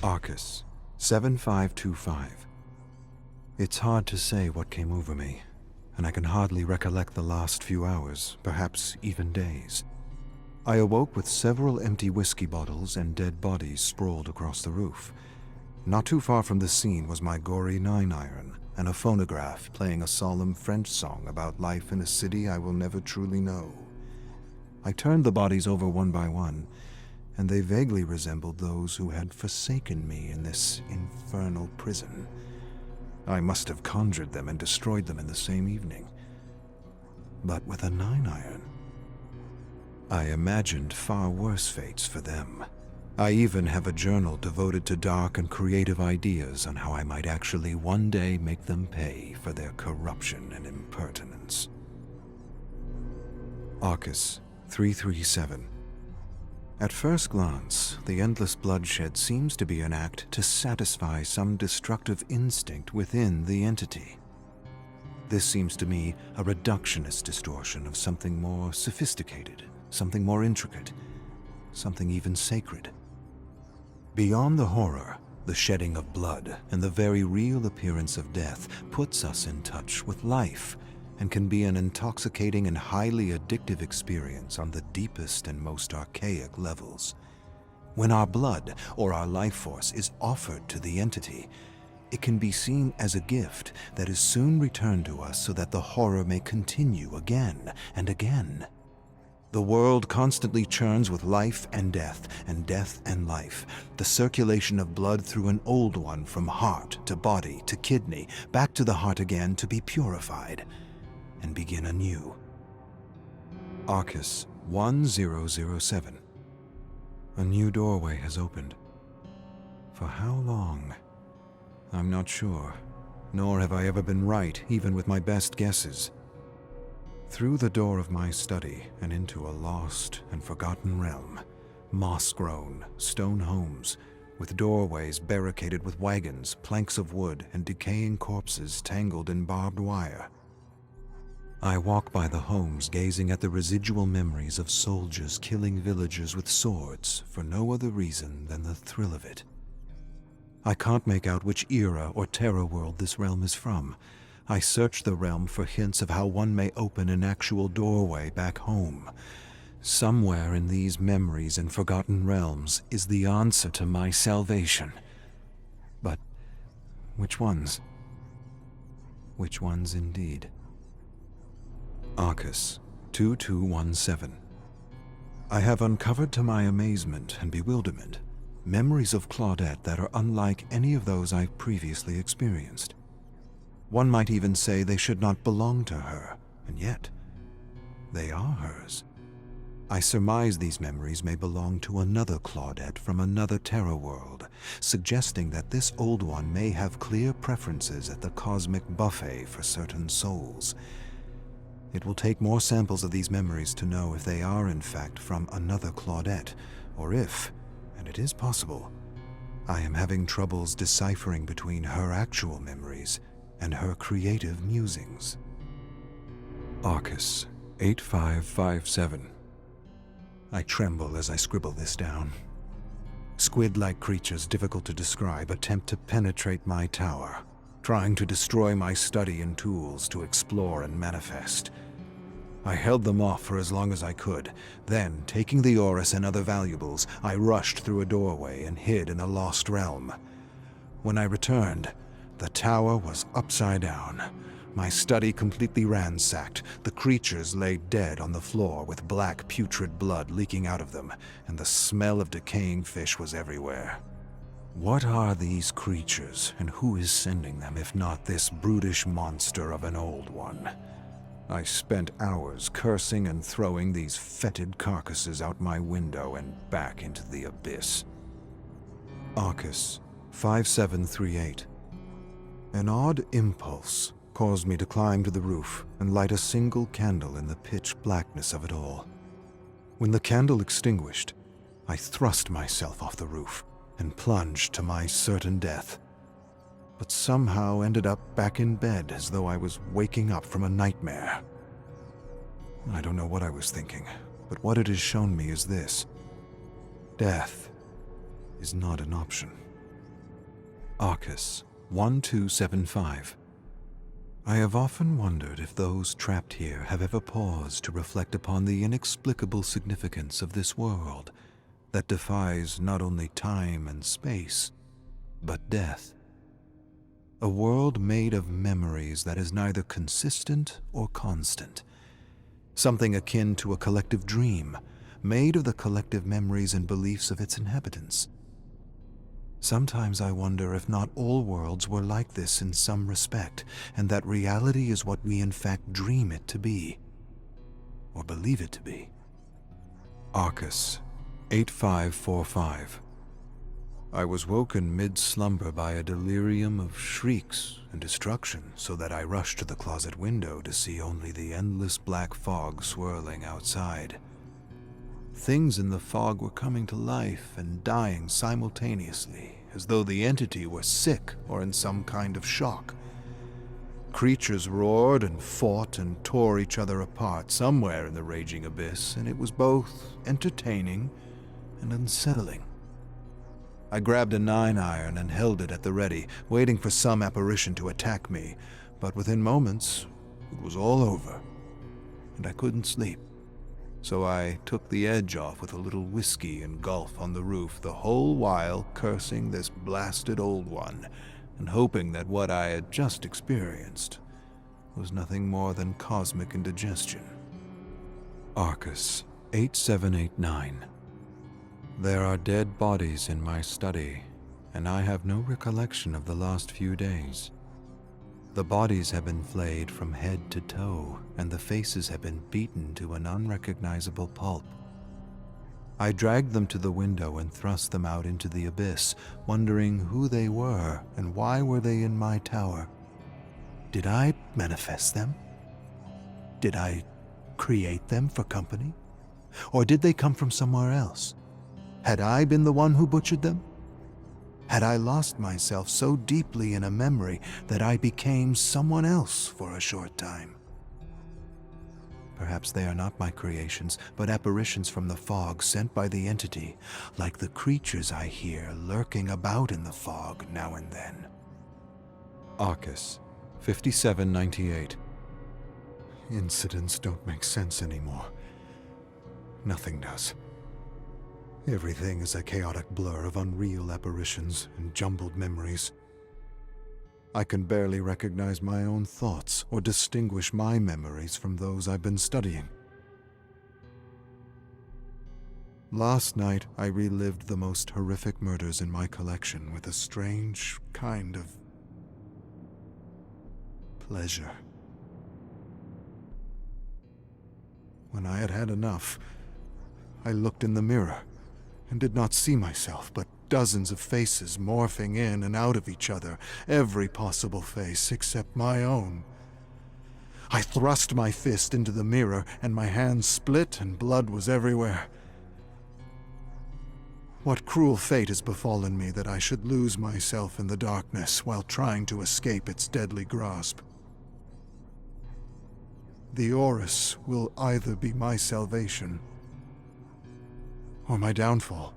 Arcus, 7525. It's hard to say what came over me, and I can hardly recollect the last few hours, perhaps even days. I awoke with several empty whiskey bottles and dead bodies sprawled across the roof. Not too far from the scene was my gory 9-iron and a phonograph playing a solemn French song about life in a city I will never truly know. I turned the bodies over one by one, and they vaguely resembled those who had forsaken me in this infernal prison. I must have conjured them and destroyed them in the same evening. But with a 9-iron, I imagined far worse fates for them. I even have a journal devoted to dark and creative ideas on how I might actually one day make them pay for their corruption and impertinence. Arcus, 337. At first glance, the endless bloodshed seems to be an act to satisfy some destructive instinct within the entity. This seems to me a reductionist distortion of something more sophisticated, something more intricate, something even sacred. Beyond the horror, the shedding of blood, and the very real appearance of death puts us in touch with life, and can be an intoxicating and highly addictive experience on the deepest and most archaic levels. When our blood or our life force is offered to the entity, it can be seen as a gift that is soon returned to us so that the horror may continue again and again. The world constantly churns with life and death and life, the circulation of blood through an old one from heart to body to kidney, back to the heart again to be purified and begin anew. Arcus, 1007. A new doorway has opened. For how long? I'm not sure, nor have I ever been right, even with my best guesses. Through the door of my study and into a lost and forgotten realm, moss-grown, stone homes, with doorways barricaded with wagons, planks of wood, and decaying corpses tangled in barbed wire. I walk by the homes gazing at the residual memories of soldiers killing villagers with swords for no other reason than the thrill of it. I can't make out which era or terror world this realm is from. I search the realm for hints of how one may open an actual doorway back home. Somewhere in these memories and forgotten realms is the answer to my salvation. But which ones? Which ones indeed? Arcus, 2217. I have uncovered to my amazement and bewilderment memories of Claudette that are unlike any of those I've previously experienced. One might even say they should not belong to her, and yet they are hers. I surmise these memories may belong to another Claudette from another terror world, suggesting that this old one may have clear preferences at the cosmic buffet for certain souls. It will take more samples of these memories to know if they are in fact from another Claudette, or if, and it is possible, I am having troubles deciphering between her actual memories and her creative musings. Arcus, 8557. I tremble as I scribble this down. Squid-like creatures difficult to describe attempt to penetrate my tower, trying to destroy my study and tools to explore and manifest. I held them off for as long as I could. Then, taking the Orus and other valuables, I rushed through a doorway and hid in a lost realm. When I returned, the tower was upside down. My study completely ransacked. The creatures lay dead on the floor with black putrid blood leaking out of them, and the smell of decaying fish was everywhere. What are these creatures, and who is sending them if not this brutish monster of an old one? I spent hours cursing and throwing these fetid carcasses out my window and back into the abyss. Arcus, 5738. An odd impulse caused me to climb to the roof and light a single candle in the pitch blackness of it all. When the candle extinguished, I thrust myself off the roof and plunged to my certain death, but somehow ended up back in bed as though I was waking up from a nightmare. I don't know what I was thinking, but what it has shown me is this: death is not an option. Arcus 1275. I have often wondered if those trapped here have ever paused to reflect upon the inexplicable significance of this world that defies not only time and space, but death. A world made of memories that is neither consistent or constant. Something akin to a collective dream, made of the collective memories and beliefs of its inhabitants. Sometimes I wonder if not all worlds were like this in some respect, and that reality is what we in fact dream it to be, or believe it to be. Arcus 8545. I was woken mid-slumber by a delirium of shrieks and destruction, so that I rushed to the closet window to see only the endless black fog swirling outside. Things in the fog were coming to life and dying simultaneously, as though the entity were sick or in some kind of shock. Creatures roared and fought and tore each other apart somewhere in the raging abyss, and it was both entertaining and unsettling. I grabbed a 9-iron and held it at the ready, waiting for some apparition to attack me, but within moments it was all over, and I couldn't sleep. So I took the edge off with a little whiskey and golf on the roof, the whole while cursing this blasted old one, and hoping that what I had just experienced was nothing more than cosmic indigestion. Arcus 8789. There are dead bodies in my study, and I have no recollection of the last few days. The bodies have been flayed from head to toe, and the faces have been beaten to an unrecognizable pulp. I dragged them to the window and thrust them out into the abyss, wondering who they were and why were they in my tower. Did I manifest them? Did I create them for company? Or did they come from somewhere else? Had I been the one who butchered them? Had I lost myself so deeply in a memory that I became someone else for a short time? Perhaps they are not my creations, but apparitions from the fog sent by the entity, like the creatures I hear lurking about in the fog now and then. Arcus 5798. Incidents don't make sense anymore. Nothing does. Everything is a chaotic blur of unreal apparitions and jumbled memories. I can barely recognize my own thoughts or distinguish my memories from those I've been studying. Last night, I relived the most horrific murders in my collection with a strange kind of pleasure. When I had had enough, I looked in the mirror and did not see myself, but dozens of faces morphing in and out of each other, every possible face except my own. I thrust my fist into the mirror, and my hand split and blood was everywhere. What cruel fate has befallen me that I should lose myself in the darkness while trying to escape its deadly grasp? The Orus will either be my salvation or my downfall.